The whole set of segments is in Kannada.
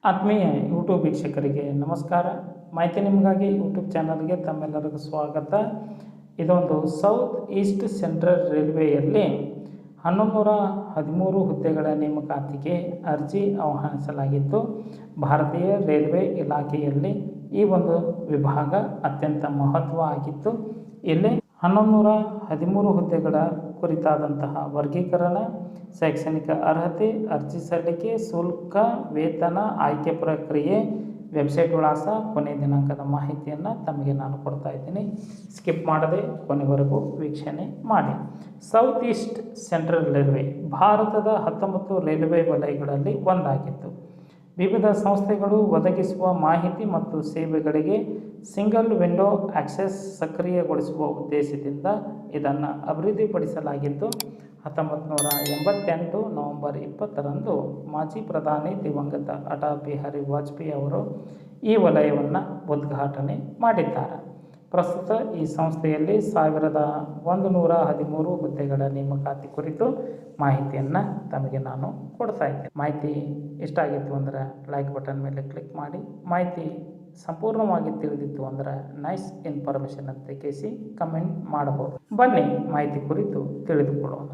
ಆತ್ಮೀಯ ಯೂಟ್ಯೂಬ್ ವೀಕ್ಷಕರಿಗೆ ನಮಸ್ಕಾರ. ಮಾಹಿತಿ ನಿಮಗಾಗಿ ಯೂಟ್ಯೂಬ್ ಚಾನಲ್ಗೆ ತಮ್ಮೆಲ್ಲರಿಗೂ ಸ್ವಾಗತ. ಇದೊಂದು ಸೌತ್ ಈಸ್ಟ್ ಸೆಂಟ್ರಲ್ ರೈಲ್ವೆಯಲ್ಲಿ 1113 ಹುದ್ದೆಗಳ ನೇಮಕಾತಿಗೆ ಅರ್ಜಿ ಆಹ್ವಾನಿಸಲಾಗಿತ್ತು. ಭಾರತೀಯ ರೈಲ್ವೆ ಇಲಾಖೆಯಲ್ಲಿ ಈ ಒಂದು ವಿಭಾಗ ಅತ್ಯಂತ ಮಹತ್ವ ಆಗಿತ್ತು. ಇಲ್ಲಿ 1113 ಹುದ್ದೆಗಳ ಕುರಿತಾದಂತಹ ವರ್ಗೀಕರಣ, ಶೈಕ್ಷಣಿಕ ಅರ್ಹತೆ, ಅರ್ಜಿ ಸಲ್ಲಿಕೆ, ಶುಲ್ಕ, ವೇತನ, ಆಯ್ಕೆ ಪ್ರಕ್ರಿಯೆ, ವೆಬ್ಸೈಟ್ ವಿಳಾಸ, ಕೊನೆಯ ದಿನಾಂಕದ ಮಾಹಿತಿಯನ್ನು ತಮಗೆ ನಾನು ಕೊಡ್ತಾ ಇದ್ದೀನಿ. ಸ್ಕಿಪ್ ಮಾಡದೆ ಕೊನೆವರೆಗೂ ವೀಕ್ಷಣೆ ಮಾಡಿ. ಸೌತ್ ಈಸ್ಟ್ ಸೆಂಟ್ರಲ್ ರೈಲ್ವೆ ಭಾರತದ 19 ರೈಲ್ವೆ ವಲಯಗಳಲ್ಲಿ ಒಂದಾಗಿತ್ತು. ವಿವಿಧ ಸಂಸ್ಥೆಗಳು ಒದಗಿಸುವ ಮಾಹಿತಿ ಮತ್ತು ಸೇವೆಗಳಿಗೆ ಸಿಂಗಲ್ ವಿಂಡೋ ಆಕ್ಸೆಸ್ ಸಕ್ರಿಯಗೊಳಿಸುವ ಉದ್ದೇಶದಿಂದ ಇದನ್ನು ಅಭಿವೃದ್ಧಿಪಡಿಸಲಾಗಿದ್ದು, 1988 ನವೆಂಬರ್ 20ರಂದು ಮಾಜಿ ಪ್ರಧಾನಿ ದಿವಂಗತ ಅಟಲ್ ಬಿಹಾರಿ ವಾಜಪೇಯಿ ಅವರು ಈ ವಲಯವನ್ನು ಉದ್ಘಾಟನೆ ಮಾಡಿದ್ದಾರೆ. ಪ್ರಸ್ತುತ ಈ ಸಂಸ್ಥೆಯಲ್ಲಿ 1113 ಹುದ್ದೆಗಳ ನೇಮಕಾತಿ ಕುರಿತು ಮಾಹಿತಿಯನ್ನು ತಮಗೆ ನಾನು ಕೊಡ್ತಾ ಇದ್ದೇನೆ. ಮಾಹಿತಿ ಇಷ್ಟ ಆಗಿತ್ತು ಅಂದರೆ ಲೈಕ್ ಬಟನ್ ಮೇಲೆ ಕ್ಲಿಕ್ ಮಾಡಿ. ಮಾಹಿತಿ ಸಂಪೂರ್ಣವಾಗಿ ತಿಳಿದಿತ್ತು ಅಂದರೆ ನೈಸ್ ಇನ್ಫಾರ್ಮೇಷನ್ ಅಂತ ಕೇಸಿ ಕಮೆಂಟ್ ಮಾಡಬಹುದು. ಬನ್ನಿ ಮಾಹಿತಿ ಕುರಿತು ತಿಳಿದುಕೊಳ್ಳೋಣ.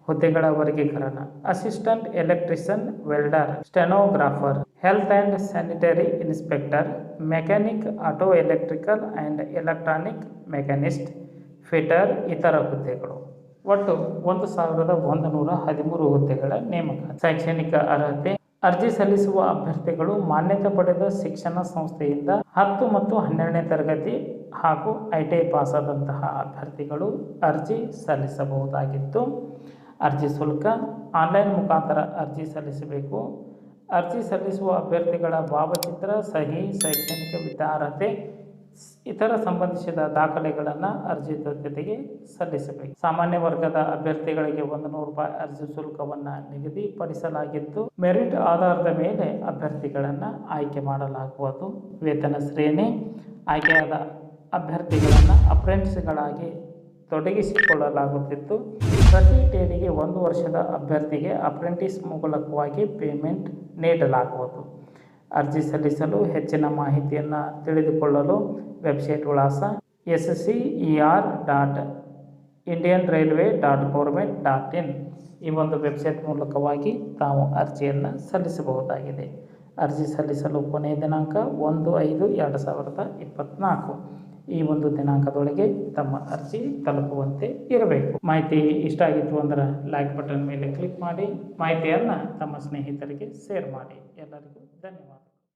ಹುದ್ದೆಗಳ ವರ್ಗೀಕರಣ: assistant electrician, welder, stenographer, health and sanitary inspector, mechanic, auto electrical and electronic machinist, fitter ಇತರ ಹುದ್ದೆಗಳು. ಒಟ್ಟು 1113 ಹುದ್ದೆಗಳ ನೇಮಕಾತಿ. ಶೈಕ್ಷಣಿಕ ಅರ್ಹತೆ: ಅರ್ಜಿ ಸಲ್ಲಿಸುವ ಅಭ್ಯರ್ಥಿಗಳು ಮಾನ್ಯತೆ ಪಡೆದ ಶಿಕ್ಷಣ ಸಂಸ್ಥೆಯಿಂದ 10 ಮತ್ತು 12ನೇ ತರಗತಿ ಹಾಗೂ ITI ಪಾಸಾದಂತಹ ಅಭ್ಯರ್ಥಿಗಳು ಅರ್ಜಿ ಸಲ್ಲಿಸಬಹುದಾಗಿತ್ತು. ಅರ್ಜಿ ಶುಲ್ಕ: ಆನ್ಲೈನ್ ಮುಖಾಂತರ ಅರ್ಜಿ ಸಲ್ಲಿಸಬೇಕು. ಅರ್ಜಿ ಸಲ್ಲಿಸುವ ಅಭ್ಯರ್ಥಿಗಳ ಭಾವಚಿತ್ರ, ಸಹಿ, ಶೈಕ್ಷಣಿಕ ವಿದ್ಯಾರ್ಹತೆ, ಇತರ ಸಂಬಂಧಿಸಿದ ದಾಖಲೆಗಳನ್ನು ಅರ್ಜಿ ಜೊತೆಗೆ ಸಲ್ಲಿಸಬೇಕು. ಸಾಮಾನ್ಯ ವರ್ಗದ ಅಭ್ಯರ್ಥಿಗಳಿಗೆ ₹100 ಅರ್ಜಿ ಶುಲ್ಕವನ್ನು ನಿಗದಿಪಡಿಸಲಾಗಿದ್ದು, ಮೆರಿಟ್ ಆಧಾರದ ಮೇಲೆ ಅಭ್ಯರ್ಥಿಗಳನ್ನು ಆಯ್ಕೆ ಮಾಡಲಾಗುವುದು. ವೇತನ ಶ್ರೇಣಿ: ಆಯ್ಕೆಯಾದ ಅಭ್ಯರ್ಥಿಗಳನ್ನು ಅಪ್ರೆಂಟಿಸ್ಗಳಾಗಿ ತೊಡಗಿಸಿಕೊಳ್ಳಲಾಗುತ್ತಿತ್ತು. ಪ್ರತಿ ಟೇಡಿಗೆ 1 ವರ್ಷದ ಅಭ್ಯರ್ಥಿಗೆ ಅಪ್ರೆಂಟಿಸ್ ಮೂಲಕವಾಗಿ ಪೇಮೆಂಟ್ ನೀಡಲಾಗುವುದು. ಅರ್ಜಿ ಸಲ್ಲಿಸಲು ಹೆಚ್ಚಿನ ಮಾಹಿತಿಯನ್ನು ತಿಳಿದುಕೊಳ್ಳಲು ವೆಬ್ಸೈಟ್ ವಿಳಾಸ scr.indianrailway.government.in ಈ ಒಂದು ವೆಬ್ಸೈಟ್ ಮೂಲಕವಾಗಿ ತಾವು ಅರ್ಜಿಯನ್ನು ಸಲ್ಲಿಸಬಹುದಾಗಿದೆ. ಅರ್ಜಿ ಸಲ್ಲಿಸಲು ಕೊನೆಯ ದಿನಾಂಕ 1/5/2024. ಈ ಒಂದು ದಿನಾಂಕದೊಳಗೆ ತಮ್ಮ ಅರ್ಜಿ ತಲುಪುವಂತೆ ಇರಬೇಕು. ಮಾಹಿತಿ ಇಷ್ಟ ಆಗಿತ್ತು ಅಂದರೆ ಲೈಕ್ ಬಟನ್ ಮೇಲೆ ಕ್ಲಿಕ್ ಮಾಡಿ. ಮಾಹಿತಿಯನ್ನು ತಮ್ಮ ಸ್ನೇಹಿತರಿಗೆ ಶೇರ್ ಮಾಡಿ. ಎಲ್ಲರಿಗೂ ಧನ್ಯವಾದ.